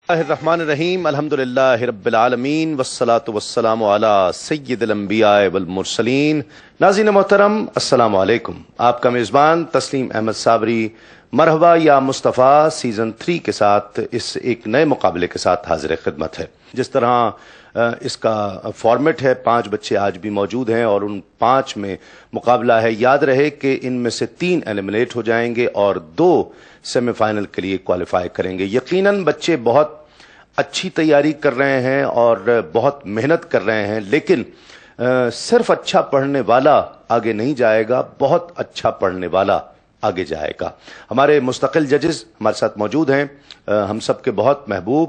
الرحمن الرحیم الحمدللہ رب العالمین والصلاة والسلام علی سید الانبیاء والمرسلین۔ ناظرین محترم السلام علیکم، آپ کا میزبان تسلیم احمد صابری مرحبا یا مصطفیٰ سیزن 3 کے ساتھ اس ایک نئے مقابلے کے ساتھ حاضر خدمت ہے۔ جس طرح اس کا فارمیٹ ہے، 5 بچے آج بھی موجود ہیں اور ان 5 میں مقابلہ ہے۔ یاد رہے کہ ان میں سے 3 ایلیمنیٹ ہو جائیں گے اور 2 سیمی فائنل کے لیے کوالیفائی کریں گے۔ یقیناً بچے بہت اچھی تیاری کر رہے ہیں اور بہت محنت کر رہے ہیں، لیکن صرف اچھا پڑھنے والا آگے نہیں جائے گا، بہت اچھا پڑھنے والا آگے جائے گا۔ ہمارے مستقل ججز ہمارے ساتھ موجود ہیں، ہم سب کے بہت محبوب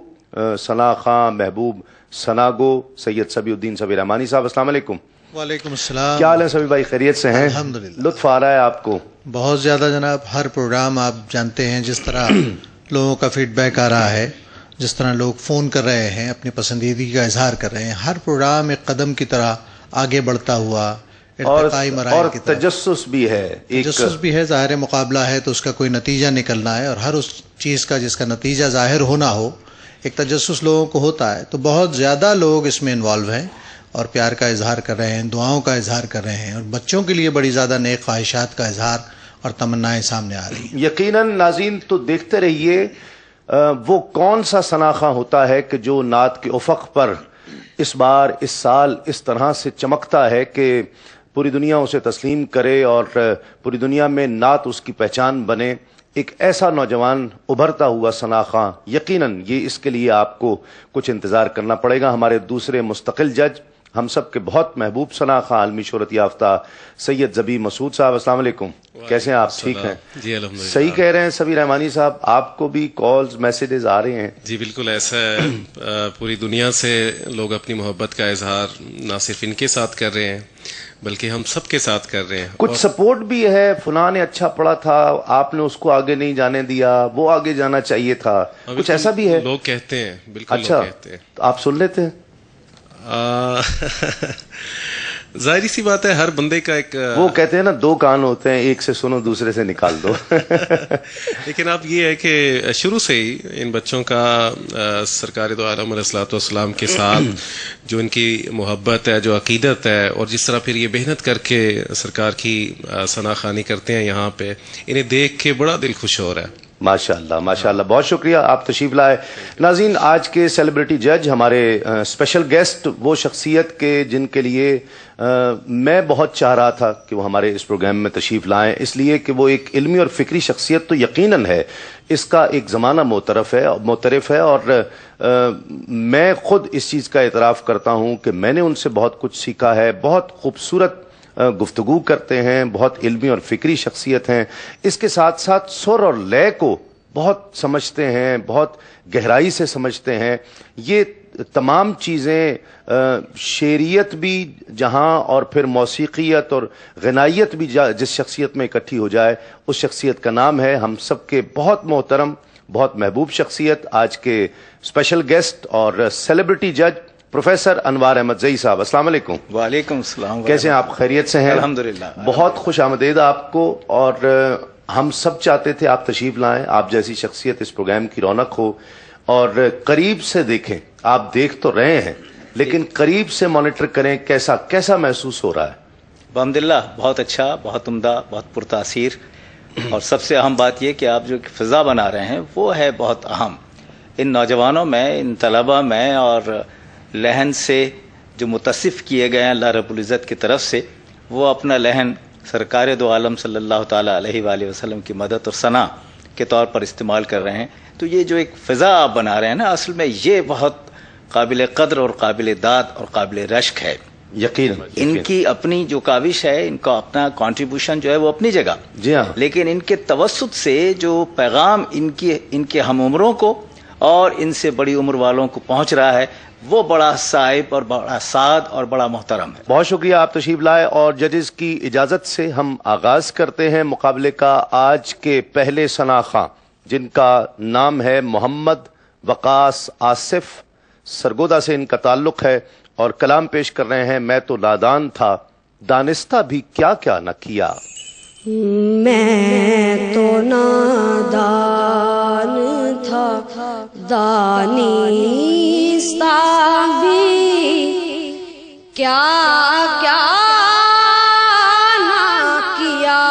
ثنا خان، محبوب ثناگو، سید صبی الدین صبی رحمانی صاحب۔ السلام علیکم۔ وعلیکم السلام۔ کیا حال ہے سبھی بھائی، خیریت سے ہیں؟ الحمدللہ، لطف آ رہا ہے آپ کو؟ بہت زیادہ جناب۔ ہر پروگرام آپ جانتے ہیں جس طرح لوگوں کا فیڈ بیک آ رہا ہے، جس طرح لوگ فون کر رہے ہیں، اپنی پسندیدگی کا اظہار کر رہے ہیں، ہر پروگرام ایک قدم کی طرح آگے بڑھتا ہوا ارتقائی مراحل کی طرف۔ تجسس بھی ہے، تجسس بھی ہے، ظاہر مقابلہ ہے تو اس کا کوئی نتیجہ نکلنا ہے، اور ہر اس چیز کا جس کا نتیجہ ظاہر ہونا ہو، ایک تجسس لوگوں کو ہوتا ہے۔ تو بہت زیادہ لوگ اس میں انوالو ہیں اور پیار کا اظہار کر رہے ہیں، دعاؤں کا اظہار کر رہے ہیں، اور بچوں کے لیے بڑی زیادہ نیک خواہشات کا اظہار اور تمنائیں سامنے آ رہی ہیں۔ یقیناً ناظرین تو دیکھتے رہیے وہ کون سا ثناخواں ہوتا ہے کہ جو نعت کے افق پر اس بار اس سال اس طرح سے چمکتا ہے کہ پوری دنیا اسے تسلیم کرے اور پوری دنیا میں نعت اس کی پہچان بنے۔ ایک ایسا نوجوان ابھرتا ہوا ثناخواں، یقیناً یہ اس کے لیے آپ کو کچھ انتظار کرنا پڑے گا۔ ہمارے دوسرے مستقل جج ہم سب کے بہت محبوب ثناخواں، عالمی شہرت یافتہ سید زبی مسعود صاحب۔ السلام علیکم، کیسے ہیں آپ؟ ٹھیک ہیں جی الحمدللہ۔ صحیح کہہ رہے ہیں سبی رحمانی صاحب، آپ کو بھی کالز میسیجز آ رہے ہیں؟ جی بالکل ایسا ہے، پوری دنیا سے لوگ اپنی محبت کا اظہار نہ صرف ان کے ساتھ کر رہے ہیں بلکہ ہم سب کے ساتھ کر رہے ہیں۔ کچھ سپورٹ بھی ہے، فلاں نے اچھا پڑھا تھا، آپ نے اس کو آگے نہیں جانے دیا، وہ آگے جانا چاہیے تھا، کچھ ایسا بھی ہے؟ لوگ کہتے ہیں، بالکل اچھا، لوگ کہتے ہیں۔ تو آپ سن لیتے ہیں؟ ظاہری سی بات ہے، ہر بندے کا ایک وہ کہتے ہیں نا 2 کان ہوتے ہیں، ایک سے سنو دوسرے سے نکال دو۔ لیکن اب یہ ہے کہ شروع سے ہی ان بچوں کا سرکار دو عالم علیہ الصلوۃ والسلام کے ساتھ جو ان کی محبت ہے، جو عقیدت ہے، اور جس طرح پھر یہ محنت کر کے سرکار کی ثنا خوانی کرتے ہیں یہاں پہ، انہیں دیکھ کے بڑا دل خوش ہو رہا ہے۔ ماشاءاللہ ماشاءاللہ، بہت شکریہ، آپ تشریف لائے۔ ناظرین، آج کے سیلیبریٹی جج ہمارے اسپیشل گیسٹ، وہ شخصیت کے جن کے لیے میں بہت چاہ رہا تھا کہ وہ ہمارے اس پروگرام میں تشریف لائیں، اس لیے کہ وہ ایک علمی اور فکری شخصیت تو یقیناً ہے، اس کا ایک زمانہ معترف ہے، اور میں خود اس چیز کا اعتراف کرتا ہوں کہ میں نے ان سے بہت کچھ سیکھا ہے۔ بہت خوبصورت گفتگو کرتے ہیں، بہت علمی اور فکری شخصیت ہیں، اس کے ساتھ ساتھ سر اور لے کو بہت سمجھتے ہیں، بہت گہرائی سے سمجھتے ہیں۔ یہ تمام چیزیں، شعریت بھی جہاں اور پھر موسیقیت اور غنائیت بھی جس شخصیت میں اکٹھی ہو جائے، اس شخصیت کا نام ہے ہم سب کے بہت محترم، بہت محبوب شخصیت، آج کے اسپیشل گیسٹ اور سیلیبریٹی جج پروفیسر انوار احمد زئی صاحب۔ السلام علیکم۔ وعلیکم السلام۔ کیسے ہیں آپ؟ خیریت سے ہیں؟ الحمدللہ، بہت خوش آمدید آپ کو، اور ہم سب چاہتے تھے آپ تشریف لائیں، آپ جیسی شخصیت اس پروگرام کی رونق ہو، اور قریب سے دیکھیں۔ آپ دیکھ تو رہے ہیں لیکن قریب سے مانیٹر کریں، کیسا محسوس ہو رہا ہے؟ الحمدللہ، بہت اچھا، بہت عمدہ، بہت پرتاثیر، اور سب سے اہم بات یہ کہ آپ جو فضا بنا رہے ہیں وہ ہے بہت اہم۔ ان نوجوانوں میں، ان طلبہ میں، اور لہن سے جو متصف کیے گئے ہیں اللہ رب العزت کی طرف سے، وہ اپنا لہن سرکار دو عالم صلی اللہ تعالیٰ علیہ وآلہ وسلم کی مدد اور ثنا کے طور پر استعمال کر رہے ہیں۔ تو یہ جو ایک فضا آپ بنا رہے ہیں نا، اصل میں یہ بہت قابل قدر اور قابل داد اور قابل رشک ہے۔ یقیناً ان کی اپنی جو کاوش ہے، ان کا اپنا کنٹریبیوشن جو ہے وہ اپنی جگہ، جی ہاں، لیکن ان کے توسط سے جو پیغام ان کے ہم عمروں کو اور ان سے بڑی عمر والوں کو پہنچ رہا ہے، وہ بڑا صائب اور بڑا سعد اور بڑا محترم ہے۔ بہت شکریہ، آپ تشریف لائے، اور ججز کی اجازت سے ہم آغاز کرتے ہیں مقابلے کا۔ آج کے پہلے ثناخواں جن کا نام ہے محمد وقاص آصف، سرگودا سے ان کا تعلق ہے، اور کلام پیش کر رہے ہیں میں تو نادان تھا، دانستہ بھی کیا کیا نہ کیا۔ میں تو نادان تھا، دانستہ بھی کیا کیا نہ کیا،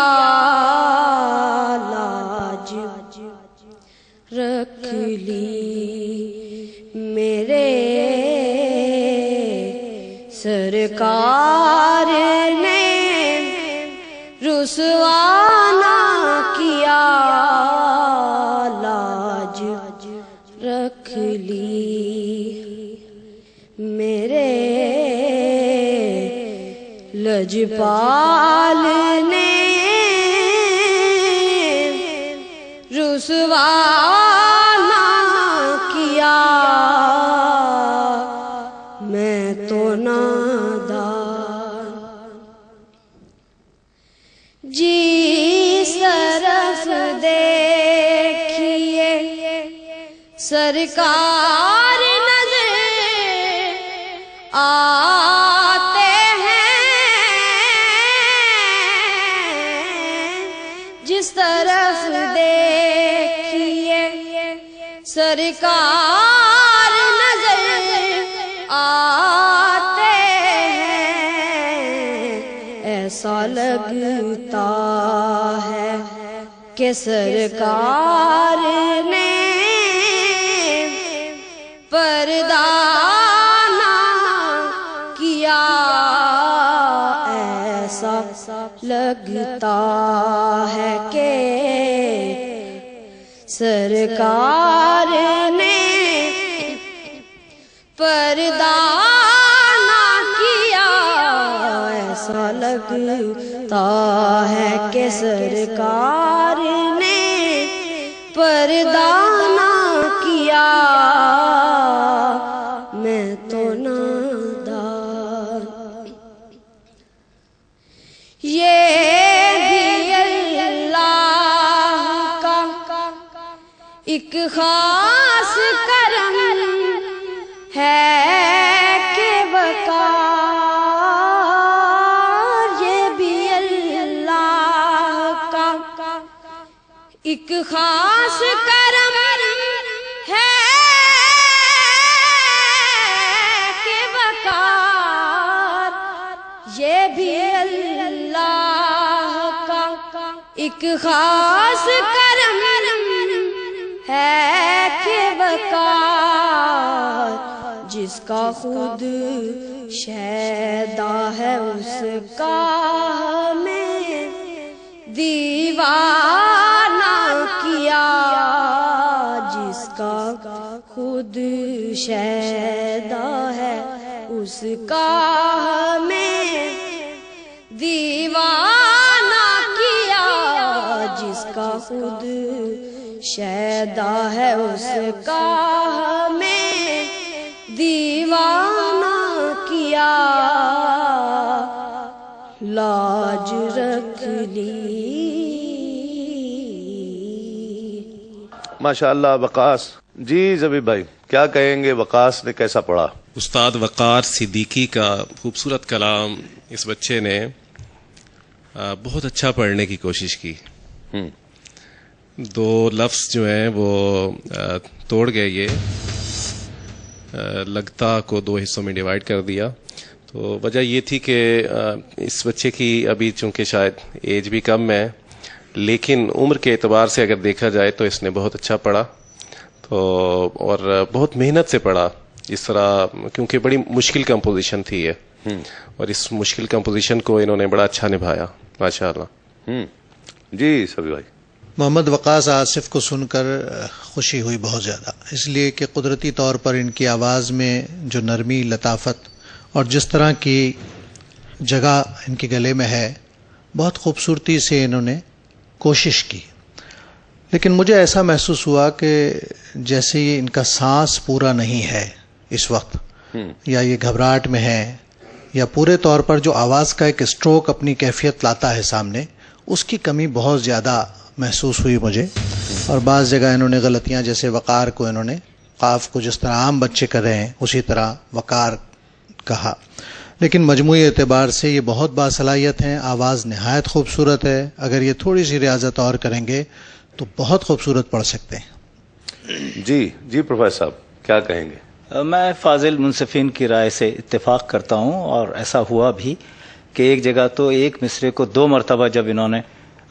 لاج رکھ لی میرے سرکار نے، رسوا نہ کیا، لاج رکھ لی میرے لجپال نے، رسوا نہ کیا، میں تو نادان جس طرف دیکھیے سرکار نظر آتے ہیں، جس طرف دیکھیے سرکار نظر آتے ہیں، ایسا لگتا ہے کہ سرکار نے پردہ نہ کیا، ایسا لگتا ہے کہ سرکار نے پردہ نہ کیا، ایسا لگتا ہے کہ سرکار نے پردہ نہ کیا، میں تو نادان یہ بھی اللہ کا ایک خاص کرم ہے کہ وقار، یہ بھی اللہ کا ایک خاص کرم ہے کہ وقار، یہ بھی اللہ کا ایک خاص کرم ہے کہ وقار، جس کا خود شیدا ہے اس کا ہمیں دیوانہ کیا، جس کا خود شیدا ہے اس کا ہمیں دیوانہ کیا، جس کا خود شیدا ہے اس کا ہمیں دیوانہ کیا، لاج رکھ لی۔ ماشاءاللہ وقاص جی، زبیب بھائی کیا کہیں گے، وقاص نے کیسا پڑھا؟ استاد وقار صدیقی کا خوبصورت کلام، اس بچے نے بہت اچھا پڑھنے کی کوشش کی، دو لفظ جو ہیں وہ توڑ گئے، یہ لگتا کو دو حصوں میں ڈیوائیڈ کر دیا، تو وجہ یہ تھی کہ اس بچے کی ابھی چونکہ شاید ایج بھی کم ہے، لیکن عمر کے اعتبار سے اگر دیکھا جائے تو اس نے بہت اچھا پڑھا، تو اور بہت محنت سے پڑھا، اس طرح کیونکہ بڑی مشکل کمپوزیشن تھی یہ، اور اس مشکل کمپوزیشن کو انہوں نے بڑا اچھا نبھایا ماشاءاللہ۔ جی سبھی بھائی۔ محمد وقاص آصف کو سن کر خوشی ہوئی بہت زیادہ، اس لیے کہ قدرتی طور پر ان کی آواز میں جو نرمی، لطافت اور جس طرح کی جگہ ان کے گلے میں ہے، بہت خوبصورتی سے انہوں نے کوشش کی، لیکن مجھے ایسا محسوس ہوا کہ جیسے یہ ان کا سانس پورا نہیں ہے اس وقت، یا یہ گھبراہٹ میں ہے، یا پورے طور پر جو آواز کا ایک اسٹروک اپنی کیفیت لاتا ہے سامنے، اس کی کمی بہت زیادہ محسوس ہوئی مجھے، اور بعض جگہ انہوں نے غلطیاں، جیسے وقار کو انہوں نے قاف کو جس طرح عام بچے کر رہے ہیں اسی طرح وقار کہا، لیکن مجموعی اعتبار سے یہ بہت باصلاحیت ہیں، آواز نہایت خوبصورت ہے، اگر یہ تھوڑی سی ریاضت اور کریں گے تو بہت خوبصورت پڑھ سکتے ہیں۔ جی پروفیسر صاحب کیا کہیں گے؟ میں فاضل منصفین کی رائے سے اتفاق کرتا ہوں، اور ایسا ہوا بھی کہ ایک جگہ تو ایک مصرے کو 2 مرتبہ جب انہوں نے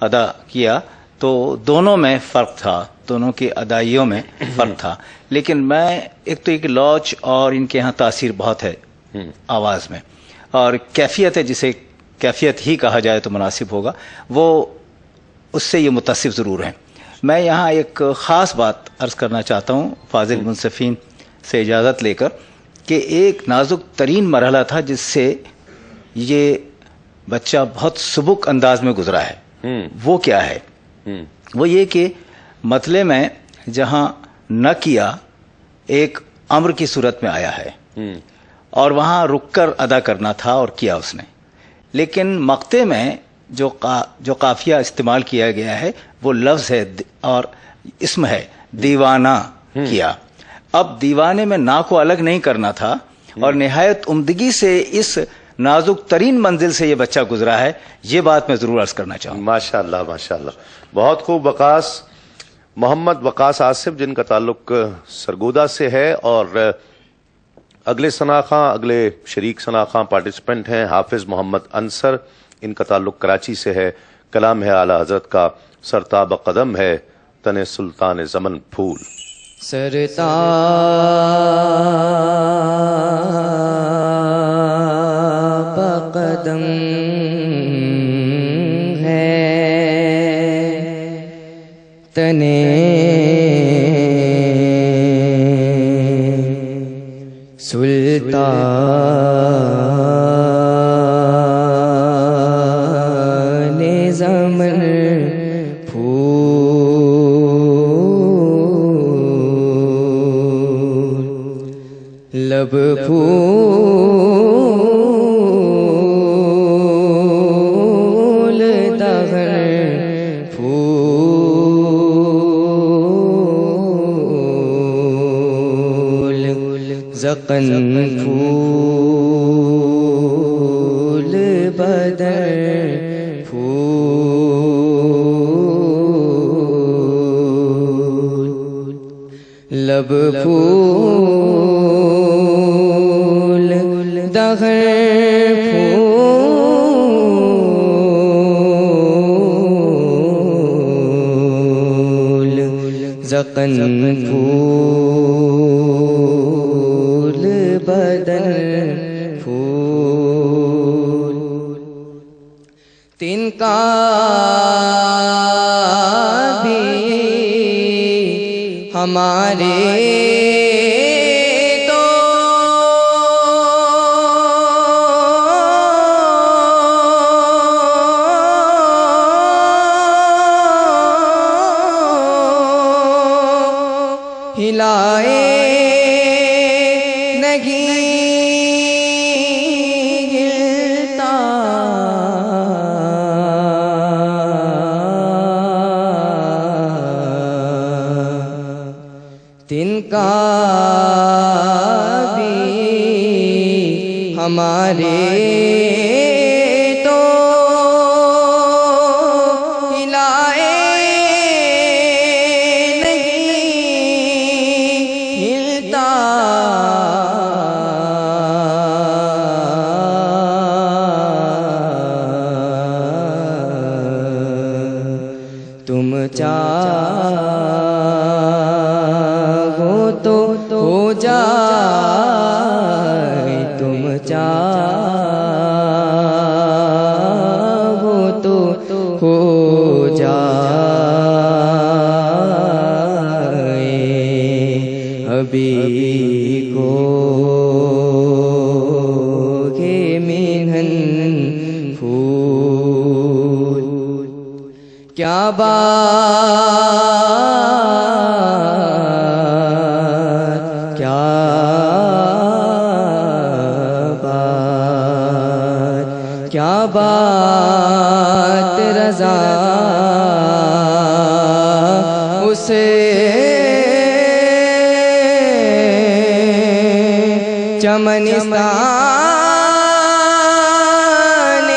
ادا کیا تو دونوں میں فرق تھا، دونوں کی ادائیوں میں فرق تھا، لیکن میں ایک تو ایک لوچ اور ان کے ہاں تاثیر بہت ہے آواز میں، اور کیفیت ہے، جسے کیفیت ہی کہا جائے تو مناسب ہوگا، وہ اس سے یہ متصف ضرور ہیں۔ میں یہاں ایک خاص بات عرض کرنا چاہتا ہوں فاضل منصفین سے اجازت لے کر، کہ ایک نازک ترین مرحلہ تھا جس سے یہ بچہ بہت سبک انداز میں گزرا ہے۔ وہ کیا ہے؟ وہ یہ کہ مطلع میں جہاں نہ کیا ایک امر کی صورت میں آیا ہے، اور وہاں رک کر ادا کرنا تھا اور کیا اس نے، لیکن مقطع میں جو قافیہ استعمال کیا گیا ہے وہ لفظ ہے اور اسم ہے دیوانہ کیا۔ اب دیوانے میں نا کو الگ نہیں کرنا تھا، اور نہایت عمدگی سے اس نازک ترین منزل سے یہ بچہ گزرا ہے، یہ بات میں ضرور عرض کرنا چاہوں۔ ماشاءاللہ ماشاءاللہ، بہت خوب۔ وقاص محمد وقاص آصف، جن کا تعلق سرگودا سے ہے، اور اگلے ثناءخواں، اگلے شریک ثناءخواں پارٹیسپینٹ ہیں حافظ محمد انصر، ان کا تعلق کراچی سے ہے۔ کلام ہے اعلیٰ حضرت کا، سرتاب قدم ہے تن سلطان زمن پھول۔ سرتاب قدم ہے تنے سلطان زمن لب پھول دغن پھول زقن پھول بدن پھول لب پھول دغن پھول زقن پھول بدن پھول تن کا بھی ہمارے ہلائے نہیں ہلتا تن کا بھی ہمارے تو ہلائے تم چاہو تو ہو جائے، تم چاہو تو ہو جائے، ابھی کو گے مینہن پھول کیا بات کیا بات کیا بات رضا اسے چمنستان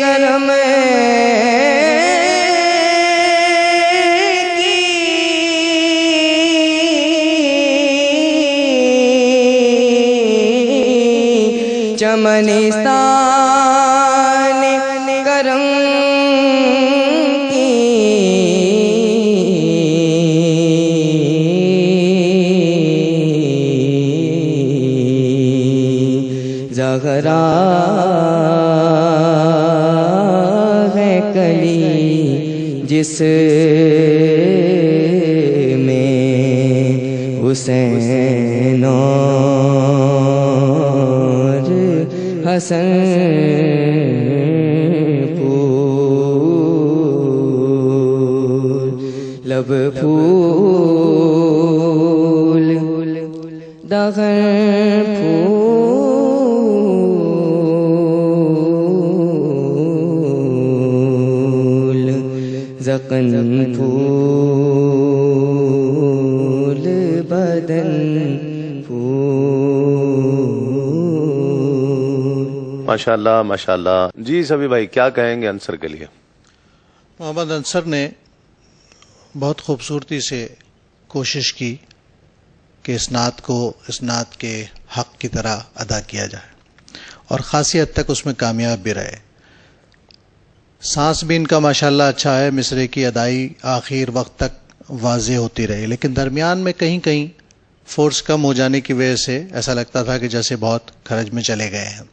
کرم کی چمنستان کرم کی زہرا ہے کلی جس میں حسین اور حسن پھول لب پھول دغن پھول زقن پھول بدن ماشاءاللہ ماشاءاللہ. جی سبھی بھائی کیا کہیں گے انصر کے لیے؟ محمد انصر نے بہت خوبصورتی سے کوشش کی کہ اس نعت کو اس نعت کے حق کی طرح ادا کیا جائے اور خاصی حد تک اس میں کامیاب بھی رہے. سانس بھی ان کا ماشاءاللہ اچھا ہے، مصرے کی ادائی آخر وقت تک واضح ہوتی رہی، لیکن درمیان میں کہیں کہیں فورس کم ہو جانے کی وجہ سے ایسا لگتا تھا کہ جیسے بہت کھرج میں چلے گئے ہیں،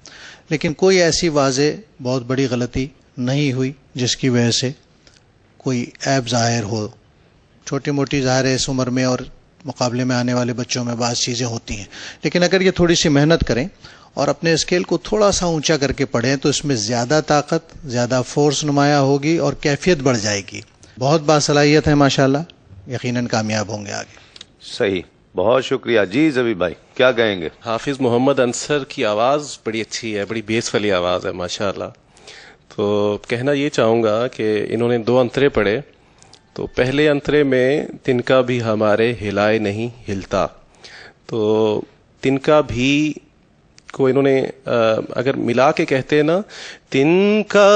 لیکن کوئی ایسی واضح بہت بڑی غلطی نہیں ہوئی جس کی وجہ سے کوئی عیب ظاہر ہو. چھوٹی موٹی ظاہر ہے اس عمر میں اور مقابلے میں آنے والے بچوں میں بعض چیزیں ہوتی ہیں، لیکن اگر یہ تھوڑی سی محنت کریں اور اپنے اسکیل کو تھوڑا سا اونچا کر کے پڑھیں تو اس میں زیادہ طاقت، زیادہ فورس نمایاں ہوگی اور کیفیت بڑھ جائے گی. بہت باصلاحیت ہے ماشاءاللہ، یقیناً کامیاب ہوں گے آگے. صحیح، بہت شکریہ. جی زبی بھائی کیا کہیں گے؟ حافظ محمد انصر کی آواز بڑی اچھی ہے، بڑی بیس والی آواز ہے ماشاءاللہ. تو کہنا یہ چاہوں گا کہ انہوں نے 2 انترے پڑھے. تو پہلے انترے میں تنکا بھی ہمارے ہلائے نہیں ہلتا، تو تنکا بھی کو انہوں نے اگر ملا کے کہتے ہیں نا، تنکا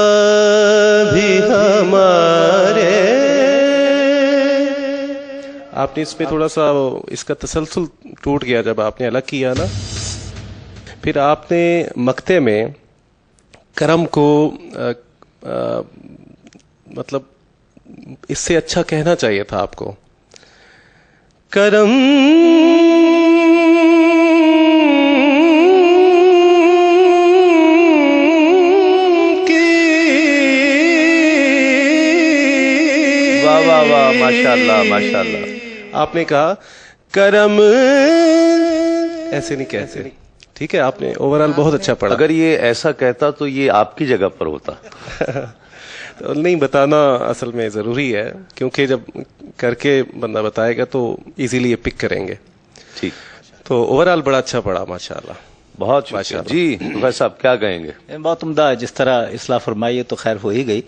بھی ہمارے، آپ نے اس میں تھوڑا سا اس کا تسلسل ٹوٹ گیا جب آپ نے الگ کیا نا. پھر آپ نے مقطع میں کرم کو مطلب اس سے اچھا کہنا چاہیے تھا آپ کو، کرم واہ واہ واہ، ماشاءاللہ ماشاءاللہ. آپ نے کہا کرم، ایسے نہیں کہتے. ٹھیک ہے، آپ نے اوورال بہت اچھا پڑھا. اگر یہ ایسا کہتا تو یہ آپ کی جگہ پر ہوتا. نہیں بتانا اصل میں ضروری ہے، کیونکہ جب کر کے بندہ بتائے گا تو ایزیلی یہ پک کریں گے. ٹھیک، تو اوورال بڑا اچھا پڑھا ماشاءاللہ. بہت شکریہ. جی بھائی صاحب کیا کہیں گے؟ بہت عمدہ. جس طرح اصلاح فرمائی ہے تو خیر ہو ہی گئی،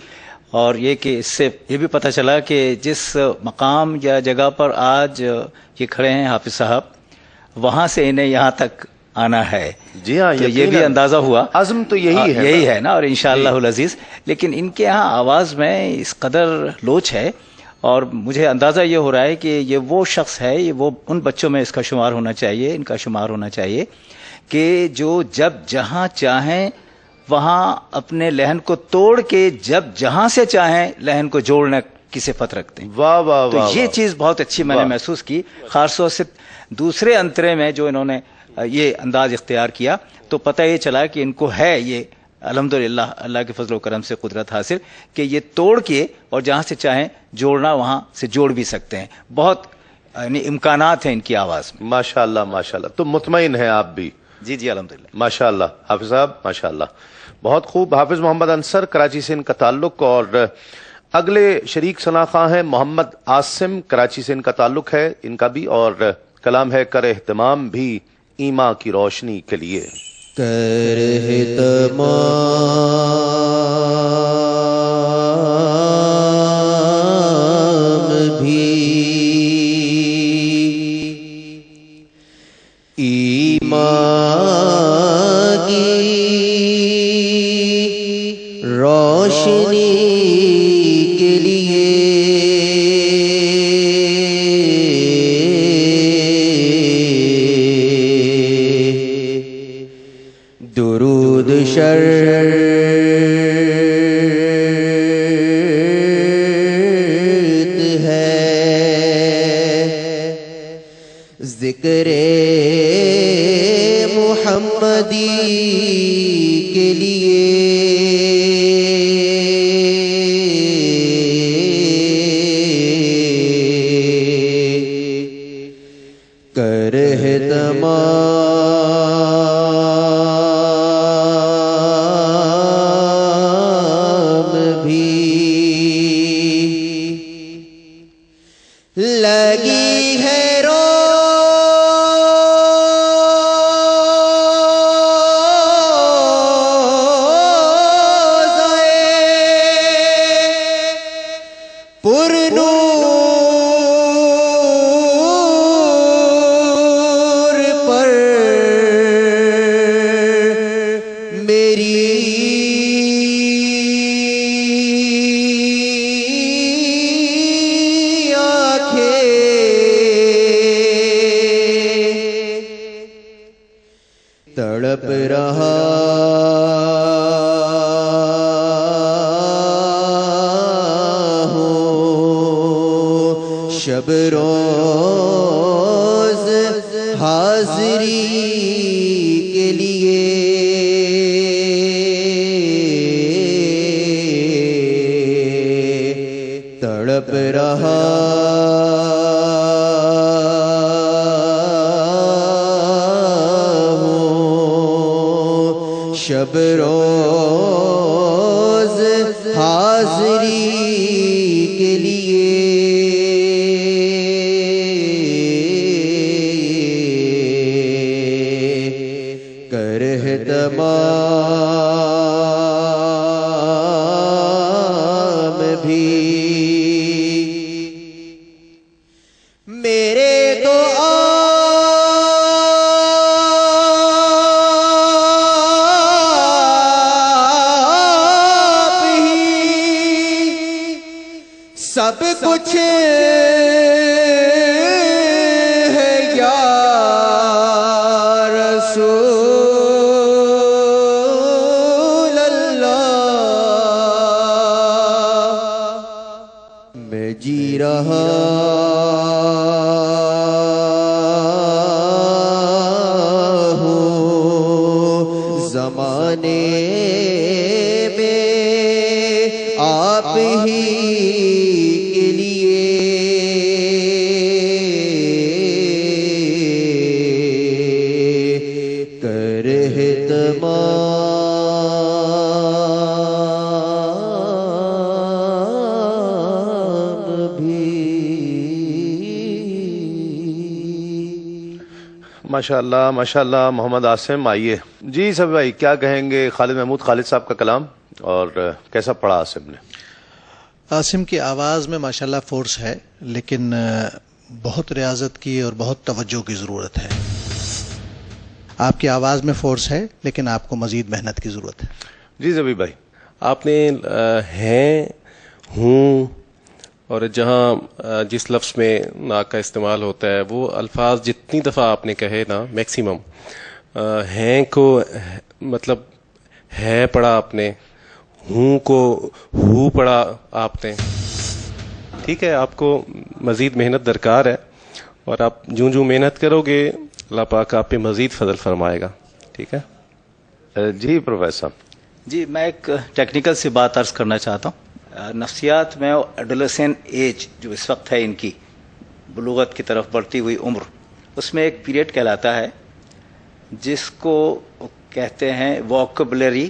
اور یہ کہ اس سے یہ بھی پتہ چلا کہ جس مقام یا جگہ پر آج یہ کھڑے ہیں حافظ صاحب، وہاں سے انہیں یہاں تک آنا ہے. جی ہاں، تو یہ بھی اندازہ ہوا، عزم تو یہی ہے نا. اور انشاءاللہ العزیز، لیکن ان کے ہاں آواز میں اس قدر لوچ ہے، اور مجھے اندازہ یہ ہو رہا ہے کہ یہ وہ شخص ہے، یہ وہ ان بچوں میں اس کا شمار ہونا چاہیے، ان کا شمار ہونا چاہیے کہ جو جب جہاں چاہیں وہاں اپنے لہن کو توڑ کے جب جہاں سے چاہیں لہن کو جوڑنے کی صفت رکھتے ہیں. واہ واہ تو واہ. یہ چیز بہت اچھی میں نے محسوس کی، خاص طور سے دوسرے انترے میں جو انہوں نے یہ انداز اختیار کیا تو پتہ یہ چلا کہ ان کو ہے یہ الحمدللہ اللہ کے فضل و کرم سے قدرت حاصل کہ یہ توڑ کے اور جہاں سے چاہیں جوڑنا وہاں سے جوڑ بھی سکتے ہیں. بہت یعنی امکانات ہیں ان کی آواز میں. ماشاءاللہ ماشاءاللہ. تو مطمئن ہیں آپ بھی؟ جی جی الحمدللہ. ماشاءاللہ حافظ صاحب ماشاءاللہ بہت خوب. حافظ محمد انصر کراچی سے ان کا تعلق، اور اگلے شریک ثنا خواں ہیں محمد عاصم، کراچی سے ان کا تعلق ہے ان کا بھی، اور کلام ہے کر اہتمام بھی ایمان کی روشنی کے لیے. کر اہتمام بھی ایمان کی روشنی کے لیے درود شرط ہے ذکر محمدی کے لیے کرہ تمام بھی لگی ہے پرنور پر میری آنکھیں تڑپ رہا شب روز حاضری کے لیے تڑپ رہا ہوں شب روز حاضری کے لیے تمام بھی میرے تو آپ ہی سب کچھ ہے یا رسول میں جی رہا ہوں زمانے میں آپ ہی کے لیے کرہ ماشاءاللہ ماشاءاللہ. محمد عاصم آئیے. جی سب بھائی کیا کہیں گے خالد محمود خالد صاحب کا کلام اور کیسا پڑھا عاصم نے؟ عاصم کی آواز میں ماشاءاللہ فورس ہے، لیکن بہت ریاضت کی اور بہت توجہ کی ضرورت ہے. آپ کی آواز میں فورس ہے لیکن آپ کو مزید محنت کی ضرورت ہے. جی زبی بھائی آپ نے ہیں، ہوں اور جہاں جس لفظ میں نا کا استعمال ہوتا ہے وہ الفاظ جتنی دفعہ آپ نے کہے نا میکسیمم ہیں کو مطلب ہے پڑھا آپ نے، ہوں کو ہو پڑھا آپ نے. ٹھیک ہے، آپ کو مزید محنت درکار ہے اور آپ جوں محنت کرو گے اللہ پاک آپ پہ مزید فضل فرمائے گا. ٹھیک ہے جی پروفیسر. جی میں ایک ٹیکنیکل سی بات عرض کرنا چاہتا ہوں. نفسیات میں ایڈولیسنٹ ایج جو اس وقت ہے ان کی بلوغت کی طرف بڑھتی ہوئی عمر، اس میں ایک پیریڈ کہلاتا ہے جس کو کہتے ہیں ووکیبلری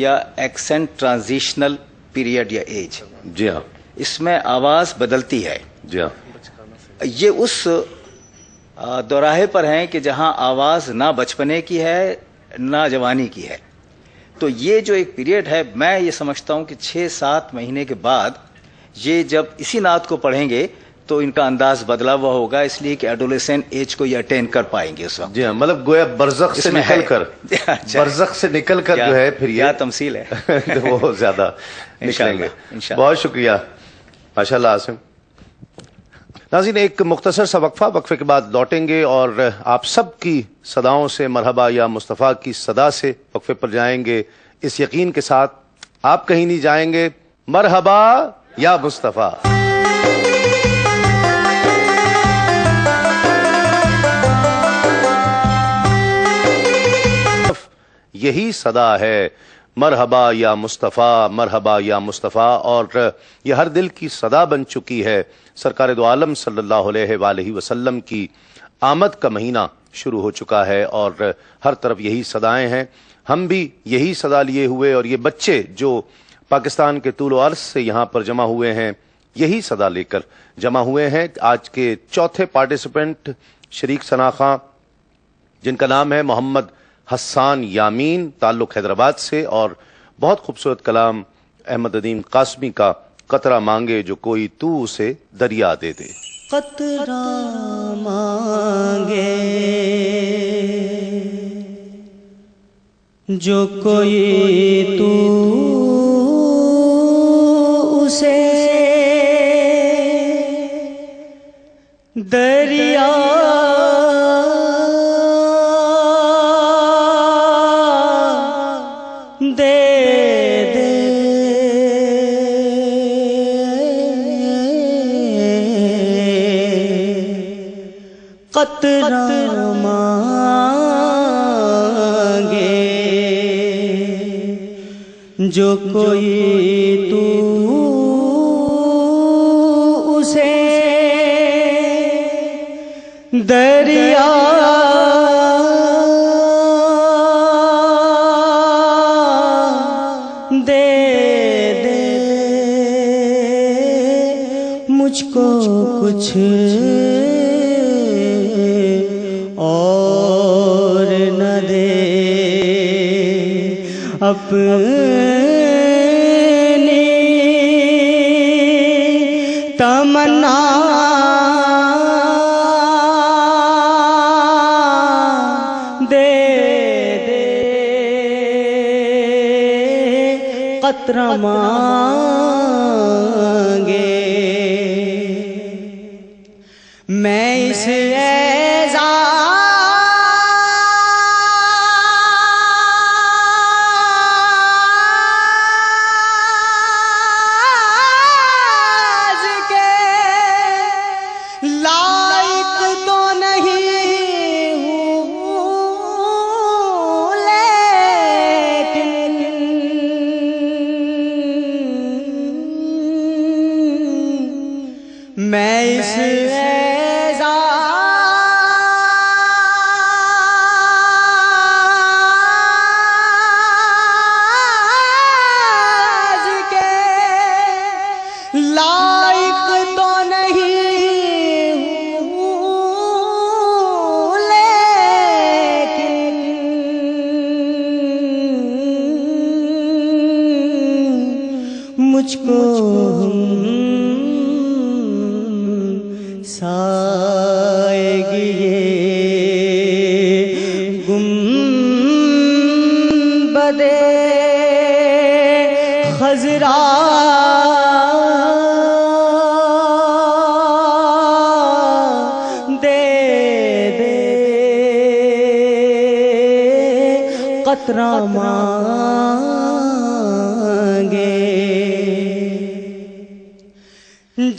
یا ایکسنٹ ٹرانزیشنل پیریڈ یا ایج. جی ہاں. اس میں آواز بدلتی ہے. جی ہاں. یہ اس دوراہے پر ہیں کہ جہاں آواز نہ بچپنے کی ہے نہ جوانی کی ہے. تو یہ جو ایک پیریڈ ہے میں یہ سمجھتا ہوں کہ 6-7 مہینے کے بعد یہ جب اسی نعت کو پڑھیں گے تو ان کا انداز بدلا ہوا ہوگا، اس لیے کہ ایڈولیسنٹ ایج کو یہ اٹین کر پائیں گے اس وقت. جی ہاں، مطلب گویا برزخ سے نکل کر برزخ سے نکل کر جو ہے پھر یہ تمثیل ہے وہ زیادہ نکلیں گے. بہت شکریہ. ماشاءاللہ عاصم. ناظرین ایک مختصر سا وقفہ، وقفے کے بعد لوٹیں گے اور آپ سب کی صداؤں سے مرحبا یا مصطفیٰ کی صدا سے وقفے پر جائیں گے، اس یقین کے ساتھ آپ کہیں نہیں جائیں گے، مرحبا یا مصطفیٰ۔ یہی صدا ہے، مرحبا یا مصطفیٰ، مرحبا یا مصطفیٰ، اور یہ ہر دل کی صدا بن چکی ہے۔ سرکار دو عالم صلی اللہ علیہ وآلہ وسلم کی آمد کا مہینہ شروع ہو چکا ہے اور ہر طرف یہی صدائیں ہیں۔ ہم بھی یہی صدا لیے ہوئے، اور یہ بچے جو پاکستان کے طول و عرض سے یہاں پر جمع ہوئے ہیں یہی صدا لے کر جمع ہوئے ہیں۔ آج کے چوتھے پارٹیسپینٹ شریک ثنا خاں، جن کا نام ہے محمد حسان یامین، تعلق حیدرآباد سے، اور بہت خوبصورت کلام احمد ندیم قاسمی کا، قطرہ مانگے جو کوئی تو اسے دریا دے دے۔ قطرہ مانگے جو کوئی تو اسے دریا قطرہ مانگے جو کوئی تو اسے دریا دے دے، مجھ کو کچھ اور نہ دے، اپنی تمنا دے دے، قطرہ مانگے میں اس میں اس اعزاز کے لائق تو نہیں ہوں، لیکن مجھ کو سائیگی گنبد خضرا دے دے، قطرہ مانگے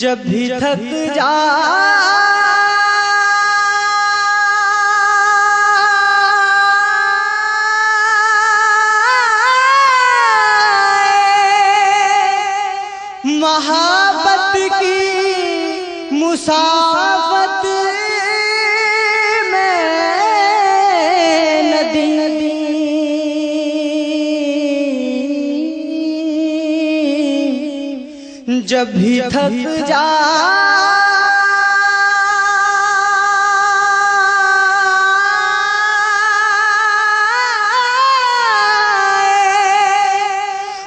جب بھی تھک جا محبت کی مسافت میں ندی، جب بھی تھک جا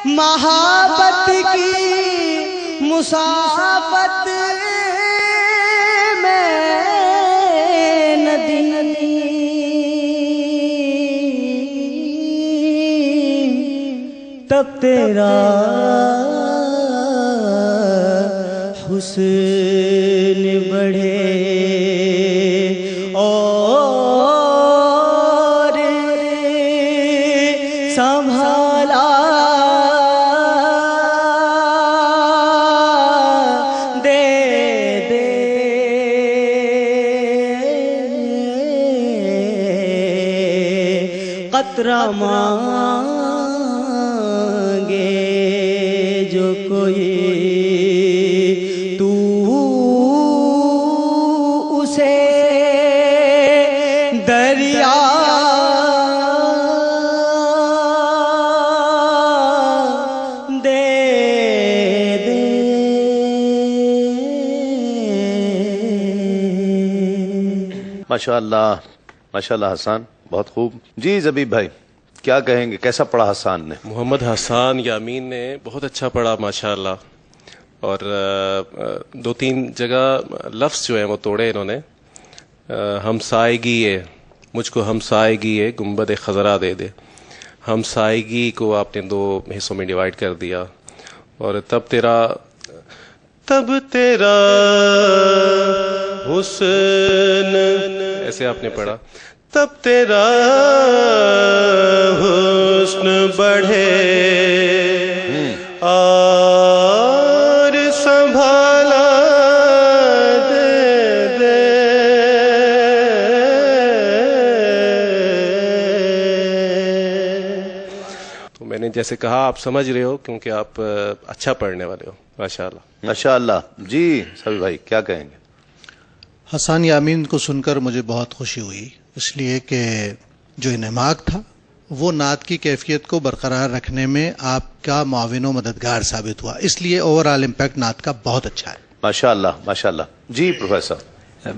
محبت کی مسافت میں ندی، تب تیرا حسن بڑھے اور سنبھالا دے دے قطرہ مانگے جو کوئی تو اسے دریا دے دے ماشاءاللہ ماشاءاللہ حسان، بہت خوب. جی زبیب بھائی کیا کہیں گے، کیسا پڑھا حسان نے؟ محمد حسان یامین نے بہت اچھا پڑھا ماشاءاللہ، اور دو تین جگہ لفظ جو ہیں وہ توڑے انہوں نے. ہمسائیگی ہے، مجھ کو ہمسائیگی ہے گنبد خضرا دے دے. ہمسائیگی کو آپ نے دو حصوں میں ڈیوائیڈ کر دیا. اور تب تیرا حسن ایسے آپ نے پڑھا. تب تیرا حسن بڑھے اور سنبھالا دے دے. تو میں نے جیسے کہا آپ سمجھ رہے ہو کیونکہ آپ اچھا پڑھنے والے ہو ماشاءاللہ. ماشاءاللہ. جی سبھی بھائی کیا کہیں گے؟ حسان یامین کو سن کر مجھے بہت خوشی ہوئی، اس لیے کہ جو انہماک تھا وہ نعت کی کیفیت کو برقرار رکھنے میں آپ کا معاون و مددگار ثابت ہوا، اس لیے اوور آل امپیکٹ نعت کا بہت اچھا ہے. ماشاءاللہ ماشاءاللہ. جی پروفیسر.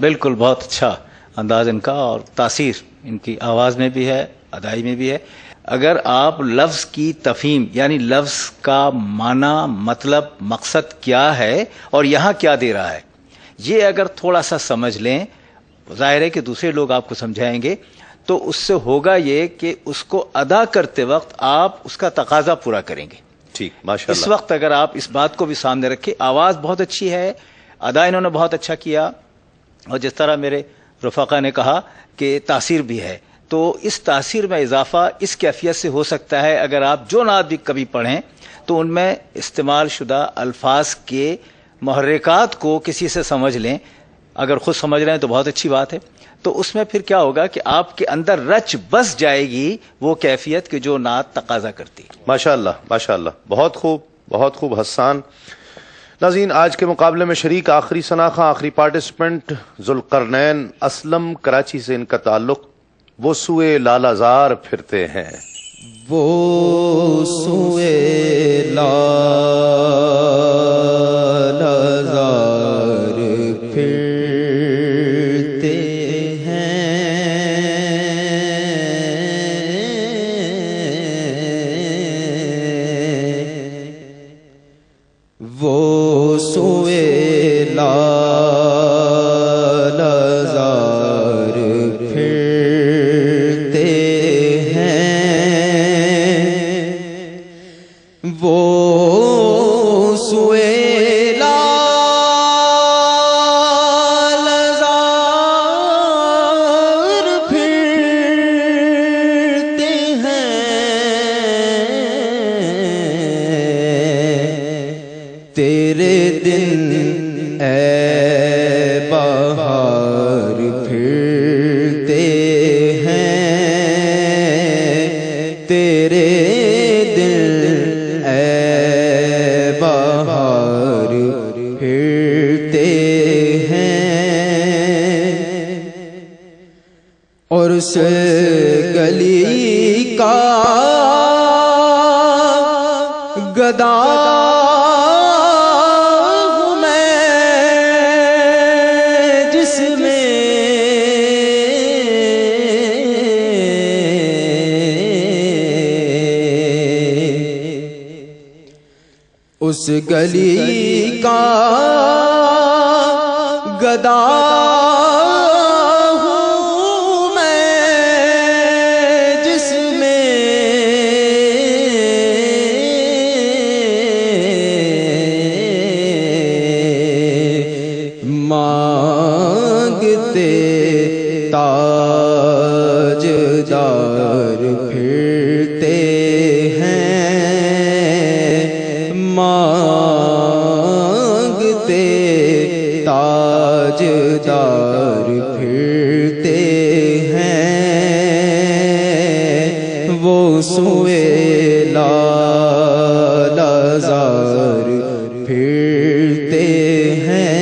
بالکل بہت اچھا انداز ان کا، اور تاثیر ان کی آواز میں بھی ہے، ادائی میں بھی ہے. اگر آپ لفظ کی تفہیم یعنی لفظ کا معنی، مطلب، مقصد کیا ہے اور یہاں کیا دے رہا ہے، یہ اگر تھوڑا سا سمجھ لیں، ظاہر ہے کہ دوسرے لوگ آپ کو سمجھائیں گے، تو اس سے ہوگا یہ کہ اس کو ادا کرتے وقت آپ اس کا تقاضا پورا کریں گے. ٹھیک ماشاءاللہ. اس وقت اگر آپ اس بات کو بھی سامنے رکھیں، آواز بہت اچھی ہے، ادا انہوں نے بہت اچھا کیا، اور جس طرح میرے رفقا نے کہا کہ تاثیر بھی ہے، تو اس تاثیر میں اضافہ اس کیفیت سے ہو سکتا ہے اگر آپ جو نعت بھی کبھی پڑھیں تو ان میں استعمال شدہ الفاظ کے محرکات کو کسی سے سمجھ لیں. اگر خود سمجھ رہے ہیں تو بہت اچھی بات ہے. تو اس میں پھر کیا ہوگا کہ آپ کے اندر رچ بس جائے گی وہ کیفیت کہ جو نعت تقاضا کرتی. ماشاءاللہ ماشاءاللہ. بہت خوب بہت خوب حسان. ناظرین آج کے مقابلے میں شریک آخری شناخواں، آخری پارٹیسپنٹ ذوالقرنین اسلم، کراچی سے ان کا تعلق. وہ سوئے لالازار پھرتے ہیں، وہ سوئے لالازار پھرتے ہیں، وہ سوئے لالازار پھرتے ہیں، وہ سوئے لالازار پھرتے ہیں، تیرے دن اے بہار پھرتے ہیں، تیرے دل اے بہار پھرتے ہیں، اور اس گلی کا گدا ہوں میں جس میں اس گلی کا گدا ہوں میں جس میں پھرتے ہیں مانگتے تاجدار پھرتے ہیں وہ سوئے لالازار پھرتے ہیں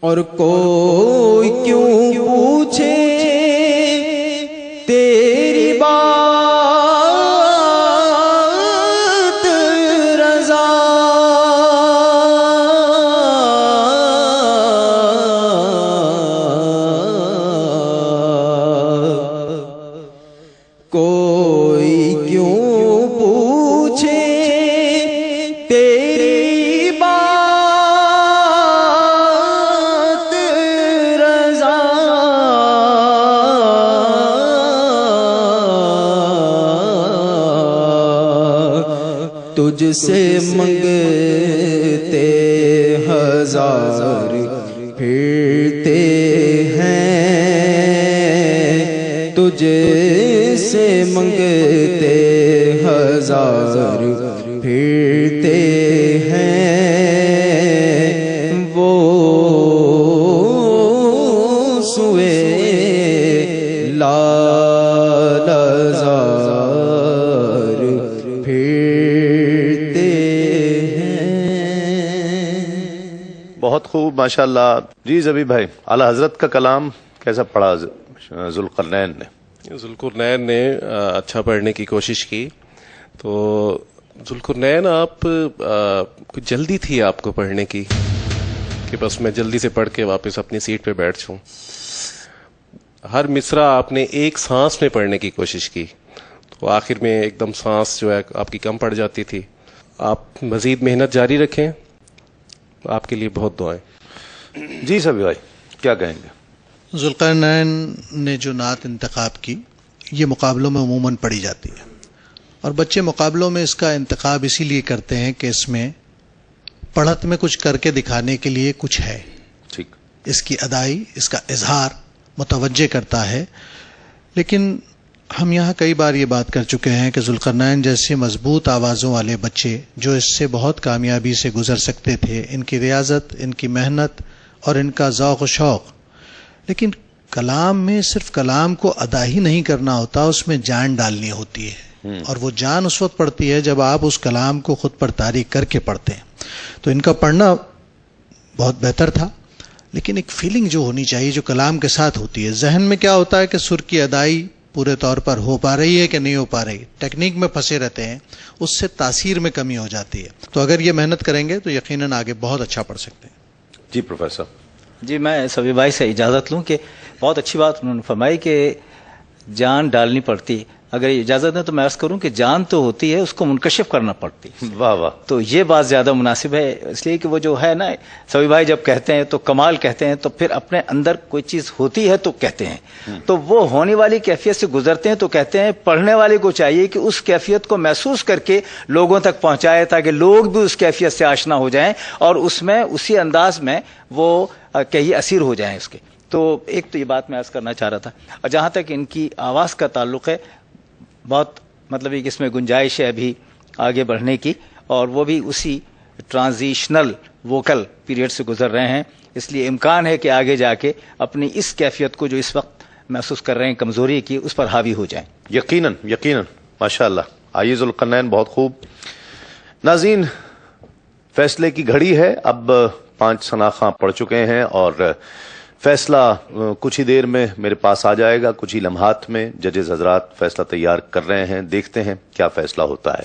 اور کوئی کیوں پوچھے تیری بات رضا کوئی کیوں پوچھے تیری بات رضا تجھ سے منگتے ہزار پھرتے ہیں تجھ سے منگتے ہزار پھرتے ہیں وہ سوئے لالازار پھرتے ہیں۔ بہت خوب ماشاءاللہ۔ جی زبی بھائی، اعلیٰ حضرت کا کلام کیسا پڑھا ذوالقرنین نے؟ ذوالقرنین نے اچھا پڑھنے کی کوشش کی۔ تو ذوالقرنین آپ کچھ جلدی تھی آپ کو پڑھنے کی کہ بس میں جلدی سے پڑھ کے واپس اپنی سیٹ پہ بیٹھ جاؤں۔ ہر مصرع آپ نے ایک سانس میں پڑھنے کی کوشش کی، تو آخر میں ایک دم سانس جو ہے آپ کی کم پڑ جاتی تھی۔ آپ مزید محنت جاری رکھیں، آپ کے لیے بہت دعائیں۔ جی سبھی بھائی کیا کہیں گے؟ ذوالقرنین نے جو نعت انتخاب کی یہ مقابلوں میں عموماً پڑھی جاتی ہے، اور بچے مقابلوں میں اس کا انتخاب اسی لیے کرتے ہیں کہ اس میں پڑھت میں کچھ کر کے دکھانے کے لیے کچھ ہے، ٹھیک، اس کی ادائی، اس کا اظہار متوجہ کرتا ہے۔ لیکن ہم یہاں کئی بار یہ بات کر چکے ہیں کہ ذوالقرنین جیسے مضبوط آوازوں والے بچے جو اس سے بہت کامیابی سے گزر سکتے تھے، ان کی ریاضت، ان کی محنت اور ان کا ذوق و شوق، لیکن کلام میں صرف کلام کو ادا ہی نہیں کرنا ہوتا، اس میں جان ڈالنی ہوتی ہے، اور وہ جان اس وقت پڑتی ہے جب آپ اس کلام کو خود پر تاریخ کر کے پڑھتے ہیں۔ تو ان کا پڑھنا بہت بہتر تھا، لیکن ایک فیلنگ جو ہونی چاہیے جو کلام کے ساتھ ہوتی ہے۔ ذہن میں کیا ہوتا ہے کہ سر کی ادائی پورے طور پر ہو پا رہی ہے کہ نہیں ہو پا رہی، ٹیکنیک میں پھنسے رہتے ہیں، اس سے تاثیر میں کمی ہو جاتی ہے۔ تو اگر یہ محنت کریں گے تو یقیناً آگے بہت اچھا پڑھ سکتے ہیں۔ جی پروفیسر۔ جی میں سبھی بھائی سے اجازت لوں کہ بہت اچھی بات انہوں نے فرمائی کہ جان ڈالنی پڑتی۔ اگر اجازت دیں تو میں عرض کروں کہ جان تو ہوتی ہے، اس کو منکشف کرنا پڑتی۔ واہ واہ۔ تو یہ بات زیادہ مناسب ہے، اس لیے کہ وہ جو ہے نا سبھی بھائی جب کہتے ہیں تو کمال کہتے ہیں، تو پھر اپنے اندر کوئی چیز ہوتی ہے تو کہتے ہیں، تو وہ ہونے والی کیفیت سے گزرتے ہیں تو کہتے ہیں پڑھنے والے کو چاہیے کہ اس کیفیت کو محسوس کر کے لوگوں تک پہنچائے تاکہ لوگ بھی اس کیفیت سے آشنا ہو جائیں اور اس میں اسی انداز میں وہ کہیں اسیر ہو جائیں اس کے۔ تو ایک تو یہ بات میں عرض کرنا چاہ رہا تھا، اور جہاں تک ان کی آواز کا تعلق ہے، بہت مطلب کہ اس میں گنجائش ہے ابھی آگے بڑھنے کی، اور وہ بھی اسی ٹرانزیشنل ووکل پیریڈ سے گزر رہے ہیں، اس لیے امکان ہے کہ آگے جا کے اپنی اس کیفیت کو جو اس وقت محسوس کر رہے ہیں کمزوری کی، اس پر حاوی ہو جائیں۔ یقیناً یقیناً ماشاءاللہ۔ آئیے ذوالقرنین، بہت خوب۔ ناظرین، فیصلے کی گھڑی ہے، اب 5 ثناخواں پڑھ چکے ہیں اور فیصلہ کچھ ہی دیر میں میرے پاس آ جائے گا، کچھ ہی لمحات میں ججز حضرات فیصلہ تیار کر رہے ہیں، دیکھتے ہیں کیا فیصلہ ہوتا ہے۔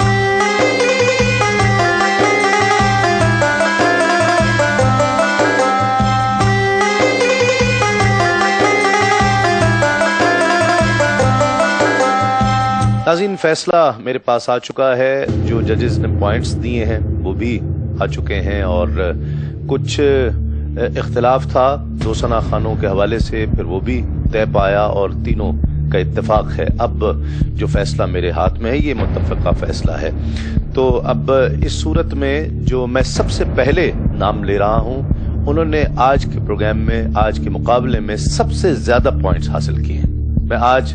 ناظرین، فیصلہ میرے پاس آ چکا ہے، جو ججز نے پوائنٹس دیے ہیں وہ بھی آ چکے ہیں، اور کچھ اختلاف تھا 2 ثناخوانوں کے حوالے سے، پھر وہ بھی طے پایا اور تینوں کا اتفاق ہے۔ اب جو فیصلہ میرے ہاتھ میں ہے یہ متفقہ فیصلہ ہے۔ تو اب اس صورت میں جو میں سب سے پہلے نام لے رہا ہوں، انہوں نے آج کے پروگرام میں، آج کے مقابلے میں سب سے زیادہ پوائنٹس حاصل کیے ہیں۔ میں آج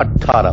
18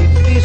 21